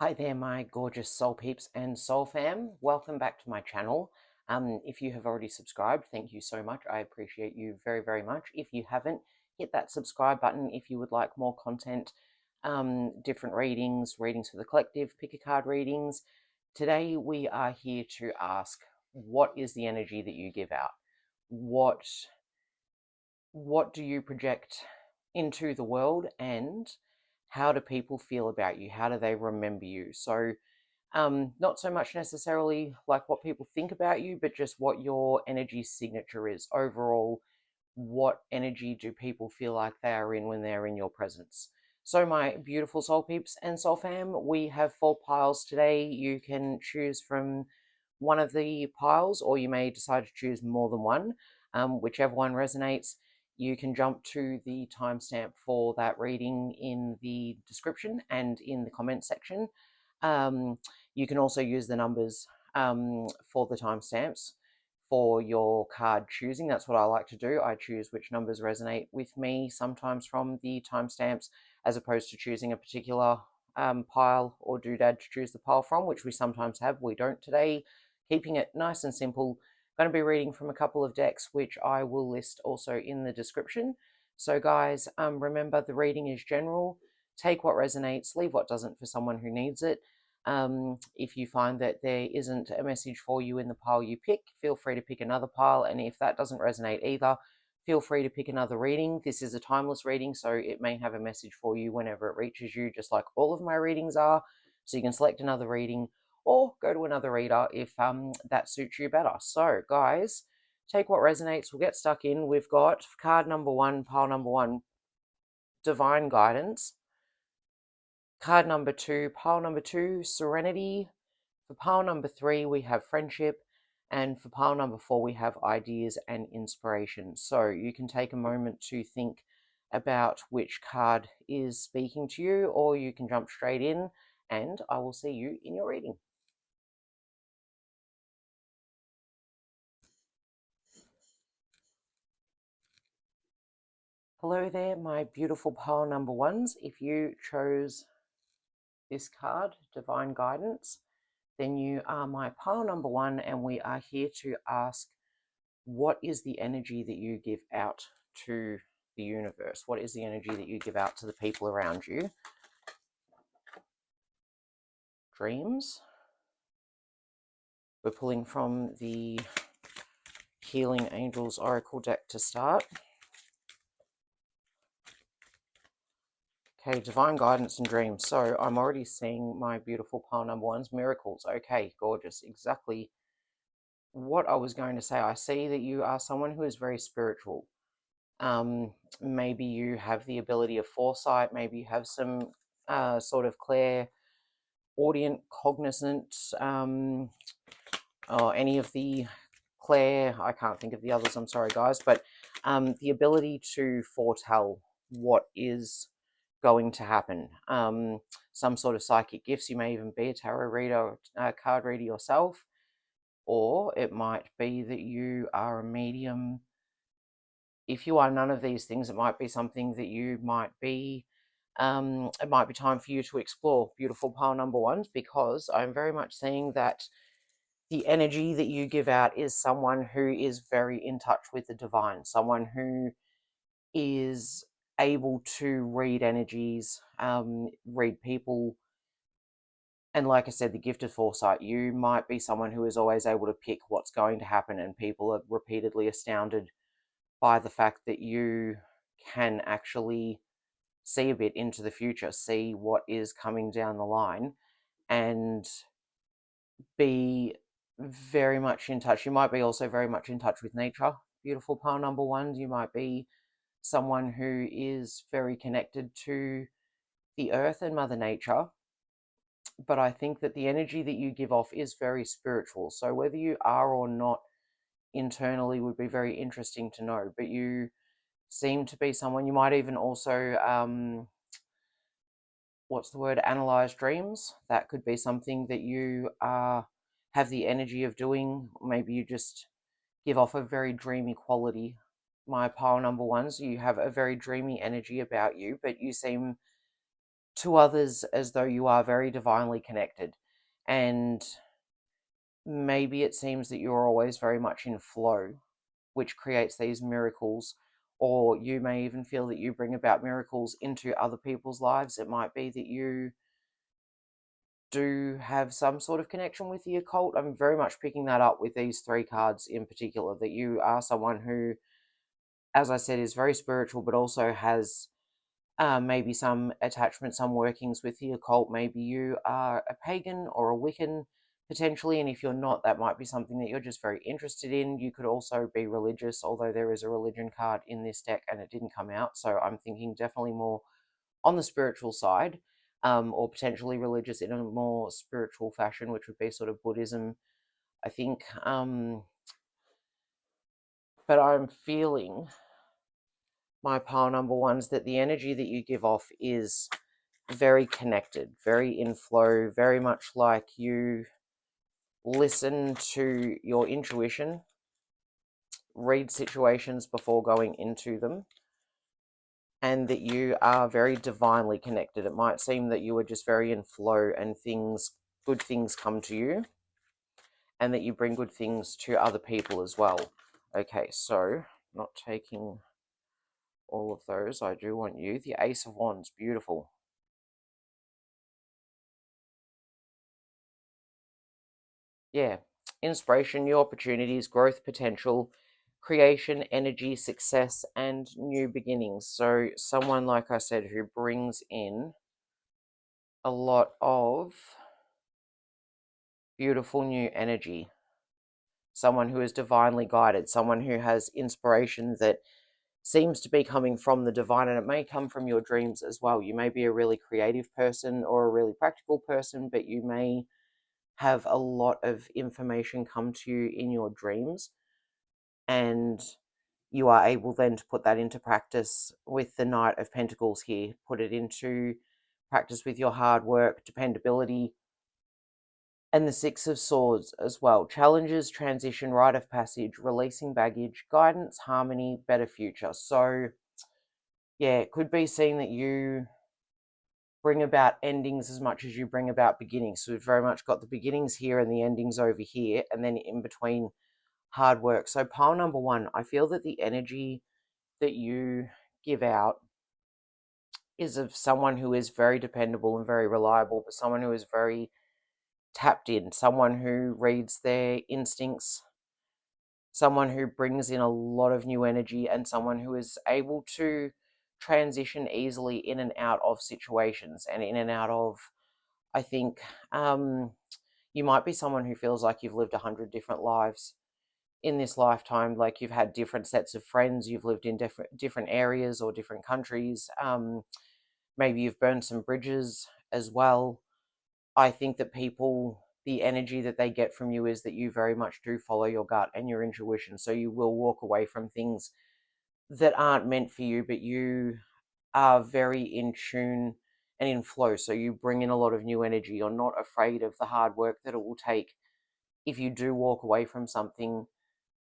Hi there, my gorgeous soul peeps and soul fam. Welcome back to my channel. If you have already subscribed, thank you so much. I appreciate you very, very much. If you haven't, hit that subscribe button if you would like more content, different readings for the collective, pick a card readings. Today we are here to ask, what is the energy that you give out? What do you project into the world, and how do people feel about you? How do they remember you? So not so much necessarily like what people think about you, but just what your energy signature is overall. What energy do people feel like they are in when they're in your presence? So my beautiful soul peeps and soul fam, we have 4 piles today. You can choose from one of the piles, or you may decide to choose more than one, whichever one resonates. You can jump to the timestamp for that reading in the description and in the comment section. You can also use the numbers for the timestamps for your card choosing. That's what I like to do. I choose which numbers resonate with me, sometimes from the timestamps, as opposed to choosing a particular pile or doodad to choose the pile from, which we sometimes have. We don't today. Keeping it nice and simple. I'm going to be reading from a couple of decks, which I will list also in the description. So guys, remember, the reading is general. Take what resonates, leave what doesn't for someone who needs it. If you find that there isn't a message for you in the pile you pick, feel free to pick another pile, and if that doesn't resonate either, feel free to pick another reading. This is a timeless reading, so it may have a message for you whenever it reaches you, just like all of my readings are. So you can select another reading or go to another reader if that suits you better. So guys, take what resonates. We'll get stuck in. We've got card number 1, pile number 1, Divine Guidance. Card number 2, pile number 2, Serenity. For pile number 3, we have Friendship. And for pile number 4, we have Ideas and Inspiration. So you can take a moment to think about which card is speaking to you, or you can jump straight in, and I will see you in your reading. Hello there, my beautiful pile number 1s. If you chose this card, Divine Guidance, then you are my pile number 1, and we are here to ask, what is the energy that you give out to the universe? What is the energy that you give out to the people around you? Dreams. We're pulling from the Healing Angels Oracle deck to start. Okay, Divine Guidance and Dreams. So I'm already seeing my beautiful pile number 1's Miracles. Okay, gorgeous. Exactly what I was going to say. I see that you are someone who is very spiritual. Maybe you have the ability of foresight. Maybe you have some sort of clairaudient, cognizant, or any of the clair. I can't think of the others. I'm sorry, guys, but the ability to foretell what is going to happen. Some sort of psychic gifts. You may even be a tarot reader, card reader yourself, or it might be that you are a medium. If you are none of these things, it might be something that you might be. It might be time for you to explore, beautiful pile number 1s, because I'm very much seeing that the energy that you give out is someone who is very in touch with the divine, someone who is able to read energies, read people. And like I said, the gift of foresight, you might be someone who is always able to pick what's going to happen, and people are repeatedly astounded by the fact that you can actually see a bit into the future, see what is coming down the line, and be very much in touch. You might be also very much in touch with nature. Beautiful pile number 1. You might be someone who is very connected to the earth and Mother Nature. But I think that the energy that you give off is very spiritual. So whether you are or not internally would be very interesting to know. But you seem to be someone, you might even also, what's the word, analyze dreams. That could be something that you have the energy of doing. Maybe you just give off a very dreamy quality. My pile number 1s, you have a very dreamy energy about you, but you seem to others as though you are very divinely connected. And maybe it seems that you're always very much in flow, which creates these miracles. Or you may even feel that you bring about miracles into other people's lives. It might be that you do have some sort of connection with the occult. I'm very much picking that up with these three cards in particular, that you are someone who, as I said, is very spiritual, but also has maybe some attachment, some workings with the occult. Maybe you are a pagan or a Wiccan, potentially, and if you're not, that might be something that you're just very interested in. You could also be religious, although there is a religion card in this deck and it didn't come out, so I'm thinking definitely more on the spiritual side, or potentially religious in a more spiritual fashion, which would be sort of Buddhism, I think. But I'm feeling, my pile number ones, that the energy that you give off is very connected, very in flow, very much like you listen to your intuition, read situations before going into them, and that you are very divinely connected. It might seem that you are just very in flow and good things come to you, and that you bring good things to other people as well. Okay, so not taking all of those. I do want you. The Ace of Wands, beautiful. Yeah, inspiration, new opportunities, growth potential, creation, energy, success, and new beginnings. So someone, like I said, who brings in a lot of beautiful new energy. Someone who is divinely guided, someone who has inspiration that seems to be coming from the divine, and it may come from your dreams as well. You may be a really creative person or a really practical person, but you may have a lot of information come to you in your dreams, and you are able then to put that into practice with the Knight of Pentacles here. Put it into practice with your hard work, dependability, and the Six of Swords as well. Challenges, transition, rite of passage, releasing baggage, guidance, harmony, better future. So yeah, it could be seen that you bring about endings as much as you bring about beginnings. So we've very much got the beginnings here and the endings over here, and then in between, hard work. So pile number one, I feel that the energy that you give out is of someone who is very dependable and very reliable, but someone who is very tapped in, someone who reads their instincts, someone who brings in a lot of new energy, and someone who is able to transition easily in and out of situations and in and out of, I think, you might be someone who feels like you've lived 100 different lives in this lifetime. Like you've had different sets of friends, you've lived in different areas or different countries. Maybe you've burned some bridges as well. I think that people, the energy that they get from you is that you very much do follow your gut and your intuition. So you will walk away from things that aren't meant for you, but you are very in tune and in flow. So you bring in a lot of new energy. You're not afraid of the hard work that it will take if you do walk away from something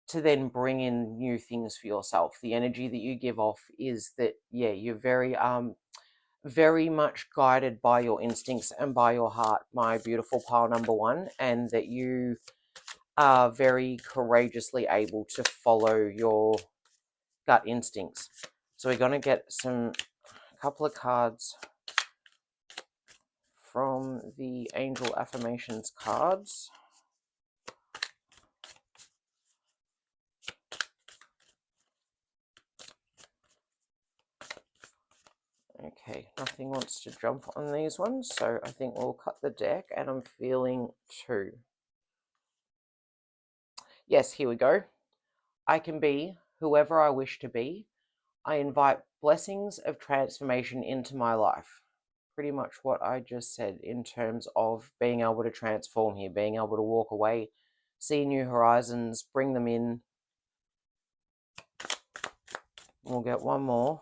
to then bring in new things for yourself. The energy that you give off is that, yeah, you're very much guided by your instincts and by your heart, my beautiful pile number one, and that you are very courageously able to follow your gut instincts. So we're going to get a couple of cards from the Angel Affirmations cards. Okay, nothing wants to jump on these ones, so I think we'll cut the deck, and I'm feeling two. Yes, here we go. I can be whoever I wish to be. I invite blessings of transformation into my life. Pretty much what I just said in terms of being able to transform here, being able to walk away, see new horizons, bring them in. We'll get one more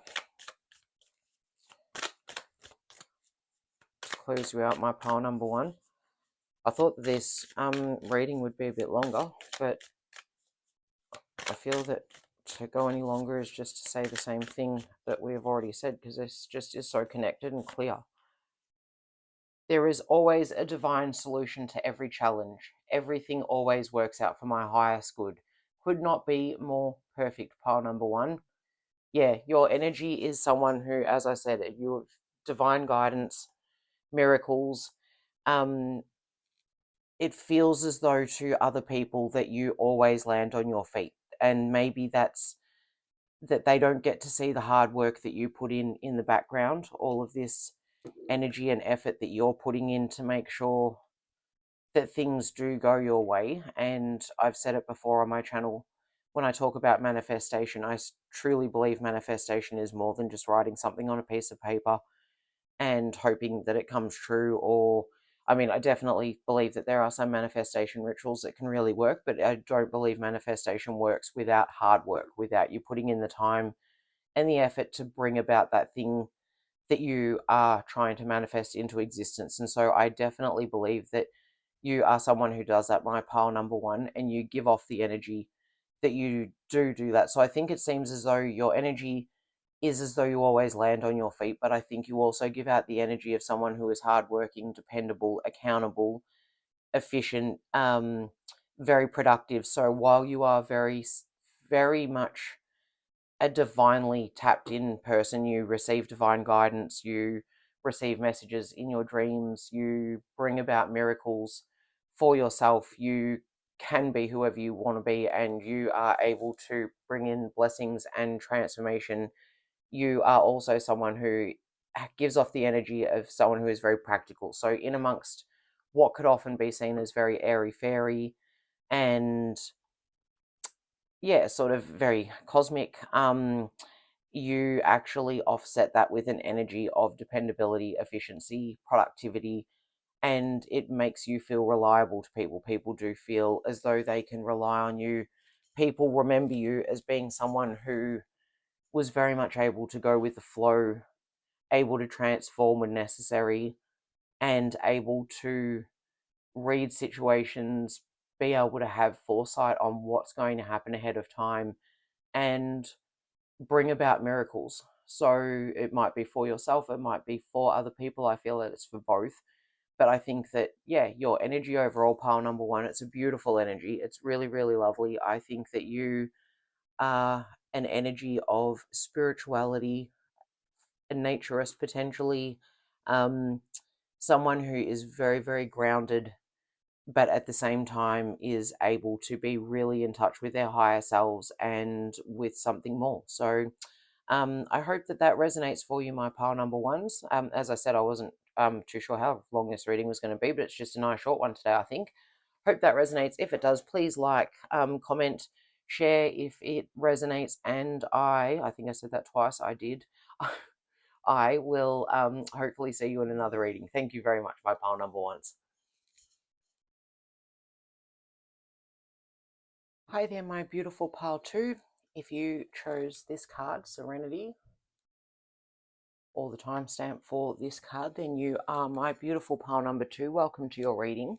to close you out, my pile number one. I thought this reading would be a bit longer, but I feel that to go any longer is just to say the same thing that we have already said, because this just is so connected and clear. There is always a divine solution to every challenge. Everything always works out for my highest good. Could not be more perfect, pile number one. Yeah, your energy is someone who, as I said, you have divine guidance, miracles. Um, it feels as though to other people that you always land on your feet. And maybe that's that they don't get to see the hard work that you put in the background, all of this energy and effort that you're putting in to make sure that things do go your way. And I've said it before on my channel when I talk about manifestation, I truly believe manifestation is more than just writing something on a piece of paper and hoping that it comes true. Or, I mean, I definitely believe that there are some manifestation rituals that can really work, but I don't believe manifestation works without hard work, without you putting in the time and the effort to bring about that thing that you are trying to manifest into existence. And so I definitely believe that you are someone who does that, my pile number one, and you give off the energy that you do that. So I think it seems as though your energy is as though you always land on your feet, but I think you also give out the energy of someone who is hardworking, dependable, accountable, efficient, very productive. So while you are very much a divinely tapped in person, you receive divine guidance, you receive messages in your dreams, you bring about miracles for yourself, you can be whoever you want to be, and you are able to bring in blessings and transformation. You are also someone who gives off the energy of someone who is very practical. So, in amongst what could often be seen as very airy fairy and yeah, sort of very cosmic, you actually offset that with an energy of dependability, efficiency, productivity, and it makes you feel reliable to people. People do feel as though they can rely on you. People remember you as being someone who was very much able to go with the flow, able to transform when necessary, and able to read situations, be able to have foresight on what's going to happen ahead of time, and bring about miracles. So it might be for yourself, it might be for other people. I feel that it's for both. But I think that, yeah, your energy overall, pile number one, it's a beautiful energy. It's really, really lovely. I think that you are an energy of spirituality, a naturist potentially, um, someone who is very, very grounded, but at the same time is able to be really in touch with their higher selves and with something more. So I hope that that resonates for you, my pile number ones. As I said, I wasn't too sure how long this reading was going to be, but it's just a nice short one today, I think. Hope that resonates. If it does, please like, comment, share if it resonates, and I think I said that twice, I did. I will hopefully see you in another reading. Thank you very much, my pile number ones. Hi there, my beautiful pile two. If you chose this card, Serenity, or the timestamp for this card, then you are my beautiful pile number two. Welcome to your reading.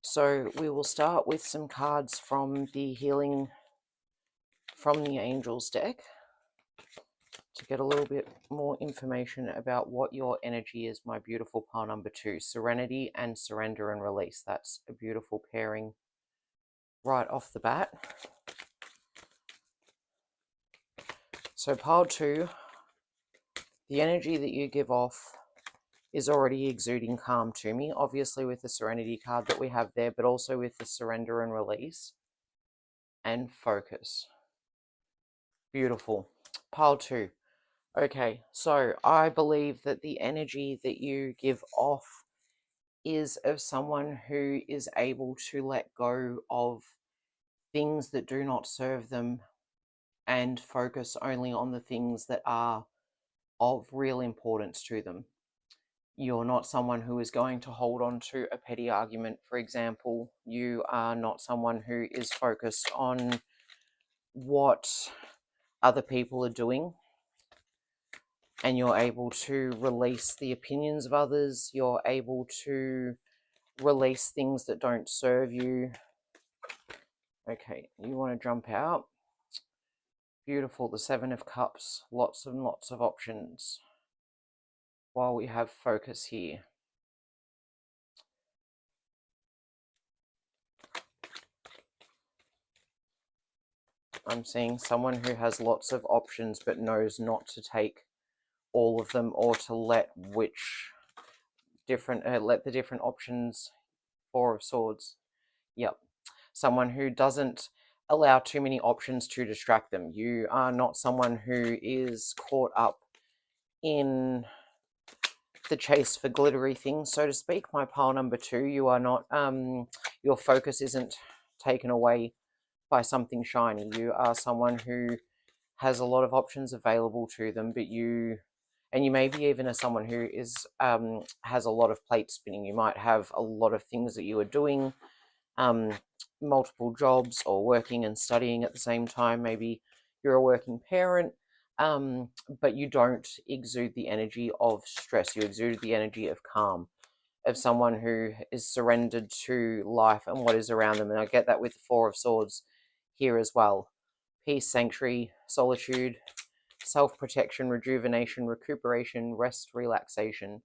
So we will start with some cards from the Healing from the Angels deck to get a little bit more information about what your energy is, my beautiful pile number two. Serenity and Surrender and Release. That's a beautiful pairing right off the bat. So pile two, the energy that you give off is already exuding calm to me, obviously with the Serenity card that we have there, but also with the Surrender and Release and Focus. Beautiful. Pile two. Okay, so I believe that the energy that you give off is of someone who is able to let go of things that do not serve them and focus only on the things that are of real importance to them. You're not someone who is going to hold on to a petty argument, for example. You are not someone who is focused on what other people are doing, and you're able to release the opinions of others. You're able to release things that don't serve you. Okay, you want to jump out. Beautiful, the Seven of Cups, lots and lots of options while we have focus here. I'm seeing someone who has lots of options but knows not to take all of them, or to let let the different options. Four of Swords. Yep. Someone who doesn't allow too many options to distract them. You are not someone who is caught up in the chase for glittery things, so to speak. My pile number 2, you are not, your focus isn't taken away by something shiny. You are someone who has a lot of options available to them, but you may be even as someone who is has a lot of plate spinning. You might have a lot of things that you are doing, multiple jobs, or working and studying at the same time. Maybe you're a working parent, but you don't exude the energy of stress. You exude the energy of calm, of someone who is surrendered to life and what is around them. And I get that with the Four of Swords here as well. Peace, sanctuary, solitude, self-protection, rejuvenation, recuperation, rest, relaxation,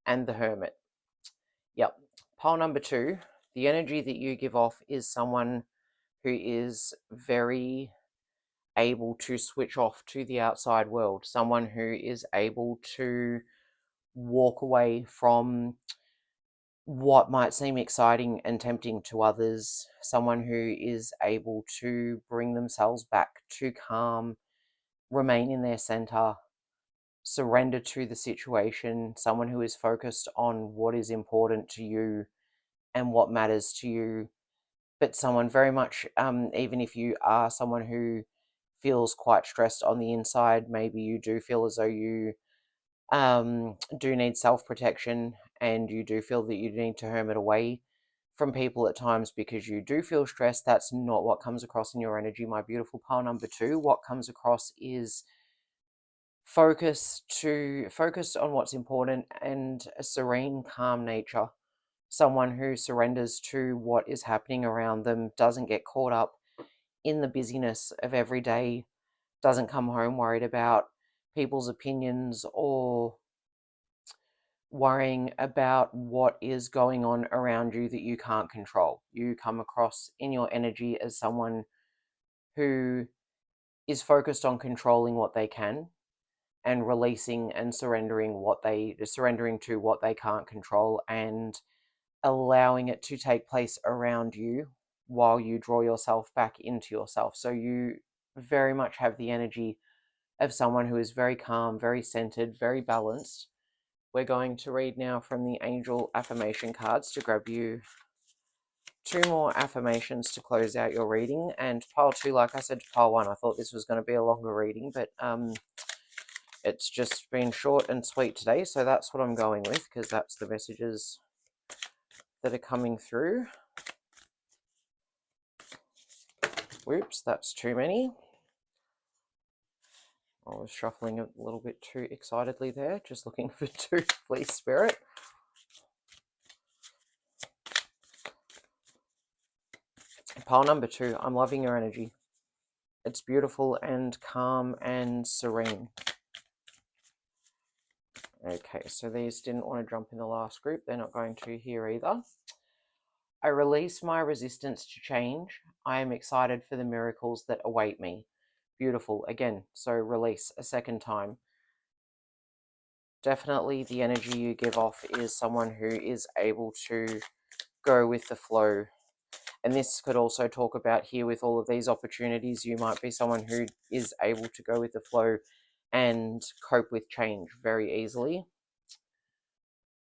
and the Hermit. Yep. Pile number 2, the energy that you give off is someone who is very able to switch off to the outside world, someone who is able to walk away from what might seem exciting and tempting to others, someone who is able to bring themselves back to calm, remain in their center, surrender to the situation, someone who is focused on what is important to you and what matters to you, but someone very much, even if you are someone who feels quite stressed on the inside, maybe you do feel as though you do need self-protection, and you do feel that you need to hermit away from people at times because you do feel stressed. That's not what comes across in your energy, my beautiful pile number 2. What comes across is focused on what's important and a serene, calm nature. Someone who surrenders to what is happening around them, doesn't get caught up in the busyness of every day, doesn't come home worried about people's opinions or worrying about what is going on around you that you can't control. You come across in your energy as someone who is focused on controlling what they can and releasing and surrendering to what they can't control, and allowing it to take place around you while you draw yourself back into yourself. So you very much have the energy of someone who is very calm, very centered, very balanced. We're going to read now from the Angel Affirmation cards to grab you 2 more affirmations to close out your reading. And pile 2, like I said to pile 1, I thought this was going to be a longer reading, but it's just been short and sweet today, so that's what I'm going with, because that's the messages that are coming through. Whoops, that's too many. I was shuffling a little bit too excitedly there, just looking for 2, please, Spirit. Pile number 2, I'm loving your energy. It's beautiful and calm and serene. Okay, so these didn't want to jump in the last group. They're not going to here either. I release my resistance to change. I am excited for the miracles that await me. Beautiful. Again, so release a second time. Definitely the energy you give off is someone who is able to go with the flow. And this could also talk about here with all of these opportunities, you might be someone who is able to go with the flow and cope with change very easily.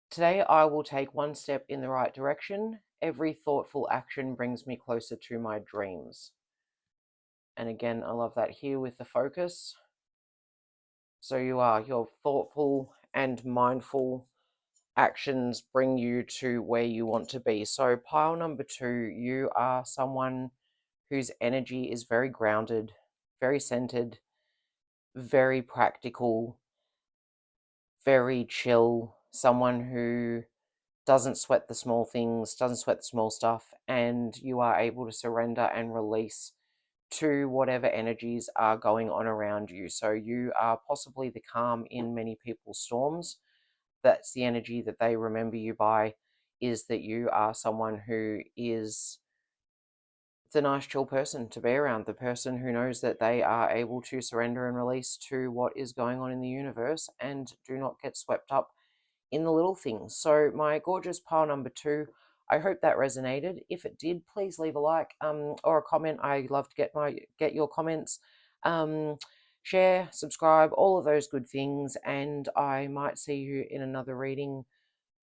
Today I will take one step in the right direction. Every thoughtful action brings me closer to my dreams. And again, I love that here with the focus. So your thoughtful and mindful actions bring you to where you want to be. So pile number 2, you are someone whose energy is very grounded, very centered, very practical, very chill, someone who doesn't sweat the small things, doesn't sweat the small stuff, and you are able to surrender and release to whatever energies are going on around you. So you are possibly the calm in many people's storms. That's the energy that they remember you by, is that you are someone who is it's a nice chill person to be around, the person who knows that they are able to surrender and release to what is going on in the universe and do not get swept up in the little things. So my gorgeous pile number 2, I hope that resonated. If it did, please leave a like or a comment. I love to get your comments. Share, subscribe, all of those good things, and I might see you in another reading,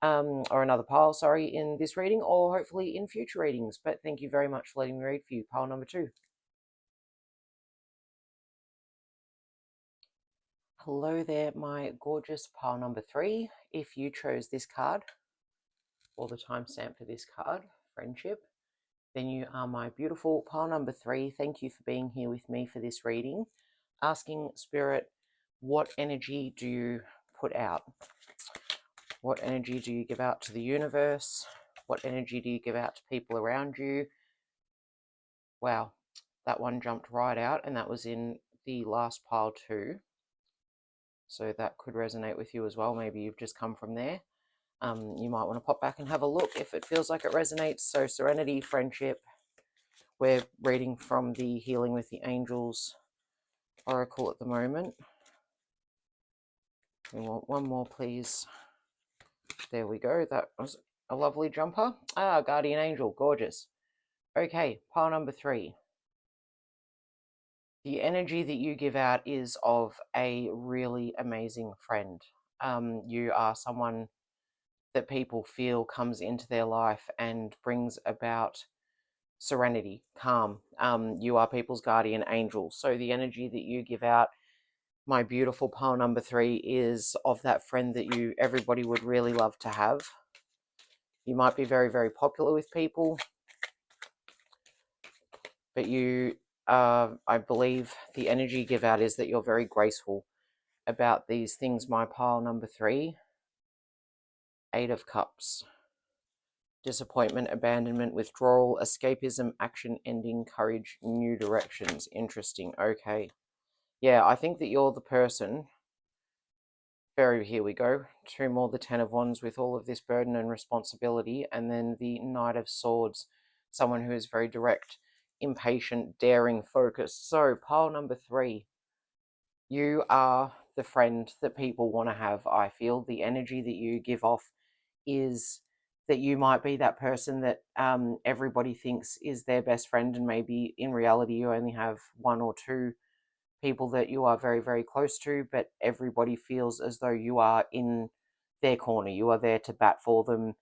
or another pile, sorry, in this reading, or hopefully in future readings. But thank you very much for letting me read for you, pile number 2. Hello there, my gorgeous pile number 3. If you chose this card, or the timestamp for this card, friendship, then you are my beautiful pile number 3. Thank you for being here with me for this reading. Asking Spirit, what energy do you put out? What energy do you give out to the universe? What energy do you give out to people around you? Wow, that one jumped right out, and that was in the last pile too. So that could resonate with you as well. Maybe you've just come from there. You might want to pop back and have a look if it feels like it resonates. So serenity, friendship. We're reading from the Healing with the Angels Oracle at the moment. We want one more, please. There we go. That was a lovely jumper. Ah, Guardian Angel. Gorgeous. Okay, pile number 3. The energy that you give out is of a really amazing friend. You are someone that people feel comes into their life and brings about serenity, calm. You are people's guardian angel. So the energy that you give out, my beautiful pile number 3, is of that friend that everybody would really love to have. You might be very, very popular with people, but I believe the energy you give out is that you're very graceful about these things. My pile number 3, 8 of Cups. Disappointment, abandonment, withdrawal, escapism, action, ending, courage, new directions. Interesting. Okay. Yeah, I think that you're the person. Here we go. 2 more, the 10 of Wands, with all of this burden and responsibility. And then the Knight of Swords. Someone who is very direct, impatient, daring, focused. So, pile number 3. You are the friend that people want to have, I feel. The energy that you give off is that you might be that person that everybody thinks is their best friend, and maybe in reality you only have 1 or 2 people that you are very, very close to, but everybody feels as though you are in their corner. You are there to bat for them.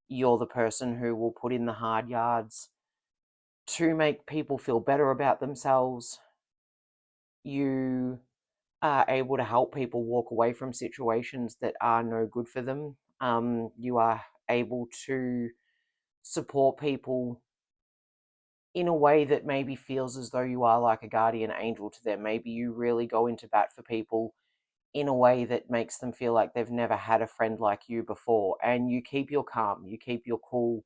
You're the person who will put in the hard yards to make people feel better about themselves. You are able to help people walk away from situations that are no good for them. You are able to support people in a way that maybe feels as though you are like a guardian angel to them. Maybe you really go into bat for people in a way that makes them feel like they've never had a friend like you before. And you keep your calm, you keep your cool.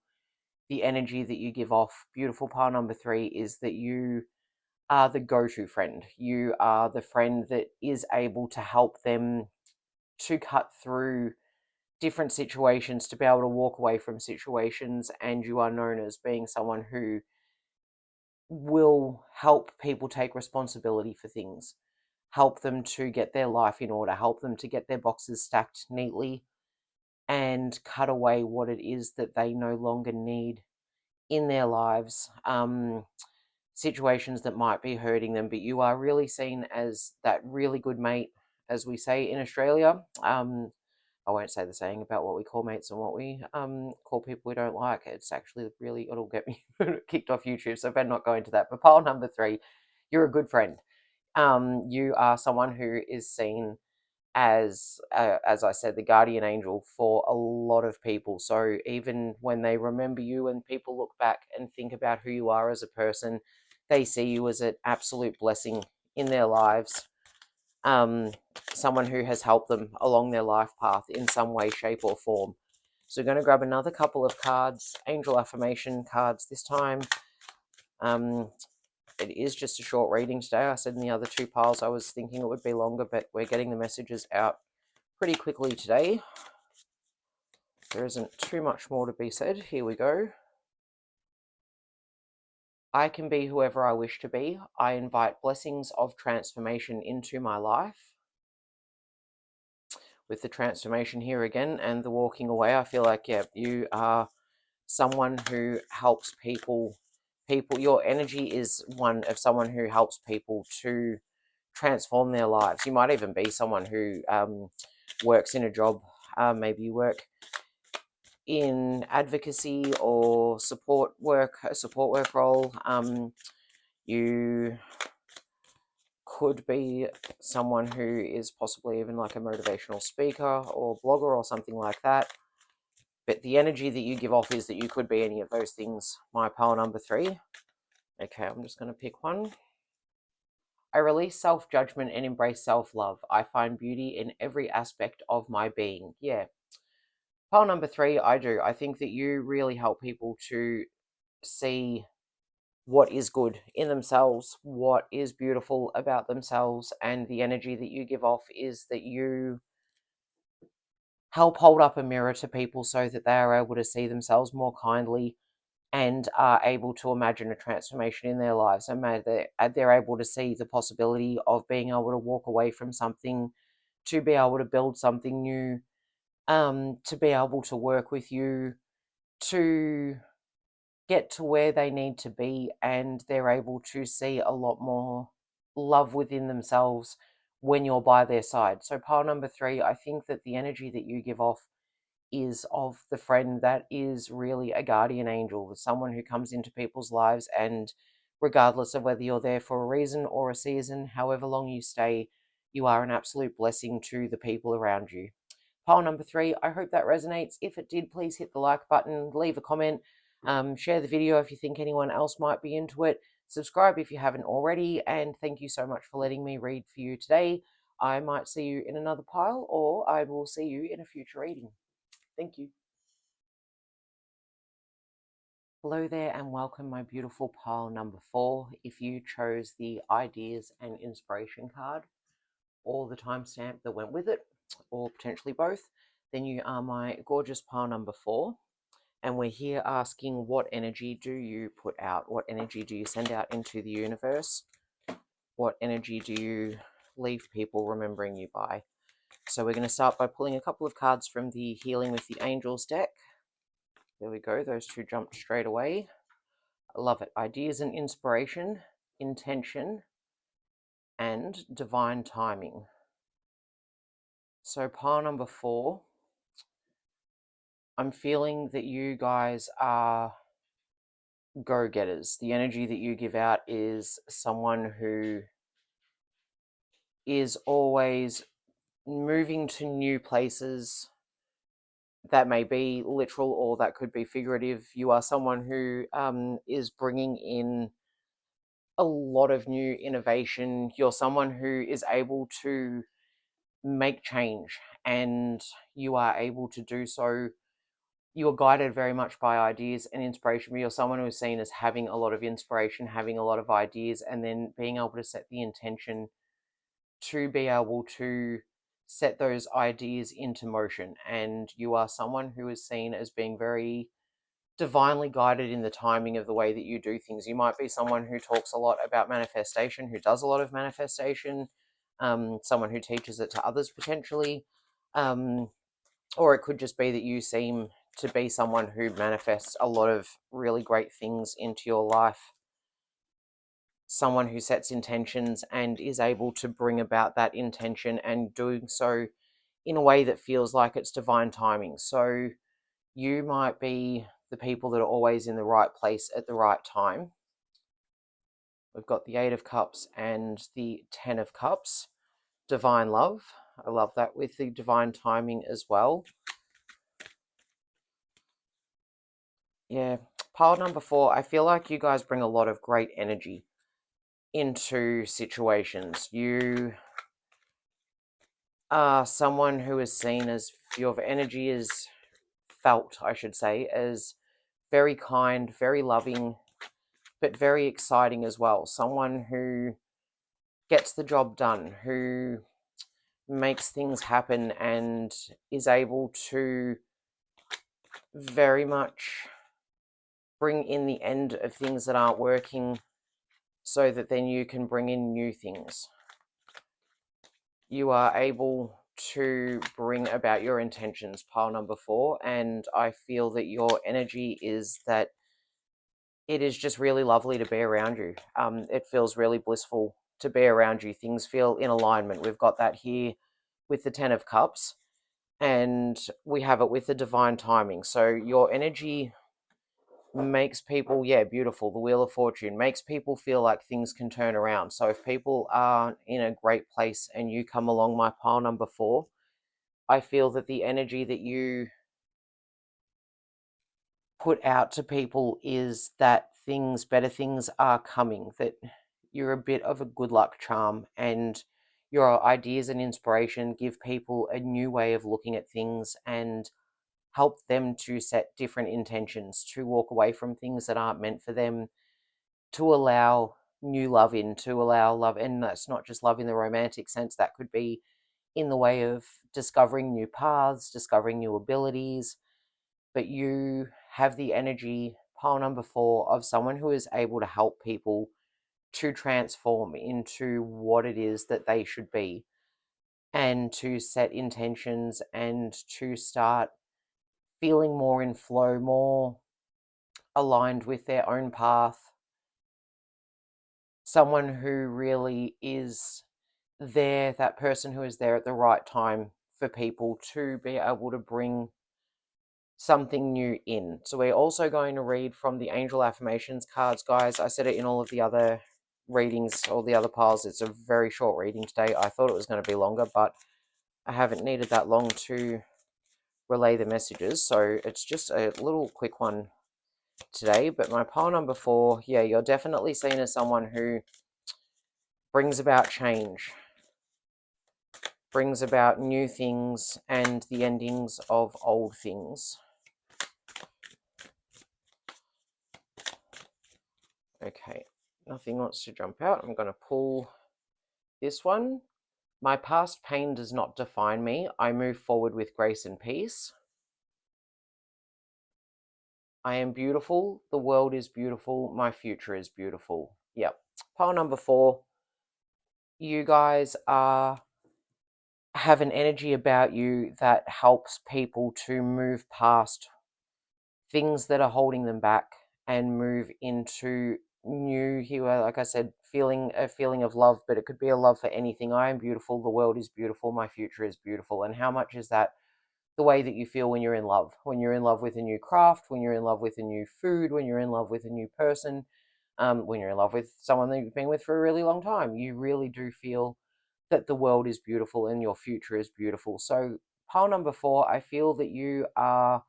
The energy that you give off, beautiful pile number 3, is that you are the go-to friend. You are the friend that is able to help them to cut through different situations, to be able to walk away from situations, and you are known as being someone who will help people take responsibility for things, help them to get their life in order, help them to get their boxes stacked neatly, and cut away what it is that they no longer need in their lives, situations that might be hurting them. But you are really seen as that really good mate, as we say in Australia. I won't say the saying about what we call mates and what we call people we don't like. It's actually really, it'll get me kicked off YouTube, so I better not go into that. But pile number 3, you're a good friend. You are someone who is seen as I said, the guardian angel for a lot of people. So even when they remember you and people look back and think about who you are as a person, they see you as an absolute blessing in their lives. Someone who has helped them along their life path in some way, shape, or form. So we're going to grab another couple of cards, angel affirmation cards this time. It is just a short reading today. I said in the other 2 piles I was thinking it would be longer, but we're getting the messages out pretty quickly today. There isn't too much more to be said. Here we go. I can be whoever I wish to be. I invite blessings of transformation into my life. With the transformation here again and the walking away, I feel like, yeah, you are someone who helps people. Your energy is one of someone who helps people to transform their lives. You might even be someone who works in a job. Maybe you work in advocacy or support work, a support work role. You could be someone who is possibly even like a motivational speaker or blogger or something like that. But the energy that you give off is that you could be any of those things. My pile number 3. Okay, I'm just going to pick one. I release self-judgment and embrace self-love. I find beauty in every aspect of my being. Yeah. Pile number 3, I do. I think that you really help people to see what is good in themselves, what is beautiful about themselves, and the energy that you give off is that you help hold up a mirror to people so that they are able to see themselves more kindly and are able to imagine a transformation in their lives, and they're able to see the possibility of being able to walk away from something to be able to build something new, to be able to work with you, to get to where they need to be, and they're able to see a lot more love within themselves when you're by their side. So pile number 3, I think that the energy that you give off is of the friend that is really a guardian angel, someone who comes into people's lives, and regardless of whether you're there for a reason or a season, however long you stay, you are an absolute blessing to the people around you. Pile number 3, I hope that resonates. If it did, please hit the like button, leave a comment, share the video if you think anyone else might be into it, subscribe if you haven't already, and thank you so much for letting me read for you today. I might see you in another pile, or I will see you in a future reading. Thank you. Hello there and welcome, my beautiful pile number 4. If you chose the ideas and inspiration card or the timestamp that went with it, or potentially both, then you are my gorgeous pile number 4. And we're here asking, what energy do you put out? What energy do you send out into the universe? What energy do you leave people remembering you by? So we're going to start by pulling a couple of cards from the Healing with the Angels deck. There we go, those two jumped straight away. I love it. Ideas and inspiration, intention, and divine timing. So pile number 4, I'm feeling that you guys are go-getters. The energy that you give out is someone who is always moving to new places. That may be literal or that could be figurative. You are someone who is bringing in a lot of new innovation. You're someone who is able to make change, and you are able to do so. You are guided very much by ideas and inspiration, but you're someone who is seen as having a lot of inspiration, having a lot of ideas, and then being able to set the intention to be able to set those ideas into motion. And you are someone who is seen as being very divinely guided in the timing of the way that you do things. You might be someone who talks a lot about manifestation, who does a lot of manifestation, someone who teaches it to others potentially, or it could just be that you seem to be someone who manifests a lot of really great things into your life. Someone who sets intentions and is able to bring about that intention and doing so in a way that feels like it's divine timing. So you might be the people that are always in the right place at the right time. We've got the 8 of Cups and the 10 of Cups. Divine love. I love that, with the divine timing as well. Yeah. Pile number 4, I feel like you guys bring a lot of great energy into situations. You are someone who is seen as, your energy is felt, I should say, as very kind, very loving, but very exciting as well. Someone who gets the job done, who makes things happen, and is able to very much bring in the end of things that aren't working so that then you can bring in new things. You are able to bring about your intentions, pile number 4, and I feel that your energy is that it is just really lovely to be around you. It feels really blissful to be around you. Things feel in alignment. We've got that here with the 10 of Cups, and we have it with the divine timing. So your energy makes people, yeah, beautiful. The Wheel of Fortune makes people feel like things can turn around. So if people are in a great place and you come along my pile number 4, I feel that the energy that you put out to people is that things, better things are coming, that you're a bit of a good luck charm, and your ideas and inspiration give people a new way of looking at things and help them to set different intentions, to walk away from things that aren't meant for them, to allow new love in, to allow love. And that's not just love in the romantic sense, that could be in the way of discovering new paths, discovering new abilities. But you have the energy, pile number 4, of someone who is able to help people to transform into what it is that they should be, and to set intentions and to start feeling more in flow, more aligned with their own path. Someone who really is there, that person who is there at the right time for people to be able to bring something new in. So we're also going to read from the Angel Affirmations cards, guys. I said it in all of the other readings, all the other piles. It's a very short reading today. I thought it was going to be longer, but I haven't needed that long to relay the messages. So it's just a little quick one today. But my pile number 4, yeah, you're definitely seen as someone who brings about change, brings about new things and the endings of old things. Okay, nothing wants to jump out. I'm going to pull this one. My past pain does not define me. I move forward with grace and peace. I am beautiful. The world is beautiful. My future is beautiful. Yep. Pile number 4. You guys have an energy about you that helps people to move past things that are holding them back and move into new, here, like I said, a feeling of love, but it could be a love for anything. I am beautiful, the world is beautiful, my future is beautiful. And how much is that the way that you feel when you're in love? When you're in love with a new craft, when you're in love with a new food, when you're in love with a new person, when you're in love with someone that you've been with for a really long time, you really do feel that the world is beautiful and your future is beautiful. So pile number 4, I feel that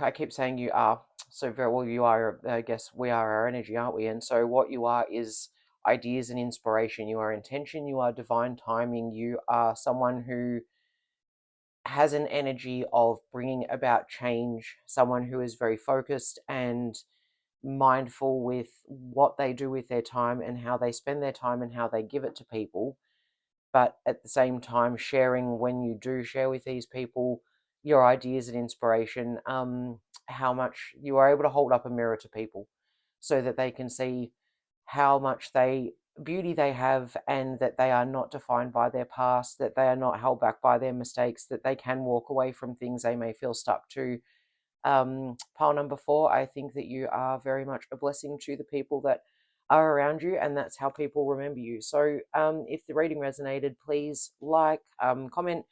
I keep saying you are, so very well you are, I guess we are our energy, aren't we? And so what you are is ideas and inspiration. You are intention, you are divine timing, you are someone who has an energy of bringing about change, someone who is very focused and mindful with what they do with their time and how they spend their time and how they give it to people. But at the same time, sharing, when you do share with these people your ideas and inspiration, how much you are able to hold up a mirror to people so that they can see how much beauty they have, and that they are not defined by their past, that they are not held back by their mistakes, that they can walk away from things they may feel stuck to. Pile number 4, I think that you are very much a blessing to the people that are around you, and that's how people remember you. So if the reading resonated, please like, comment,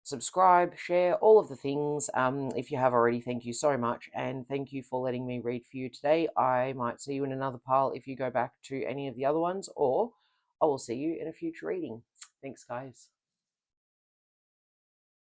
subscribe, share, all of the things. If you have already, thank you so much, and thank you for letting me read for you today. I might see you in another pile if you go back to any of the other ones, or I will see you in a future reading. Thanks, guys.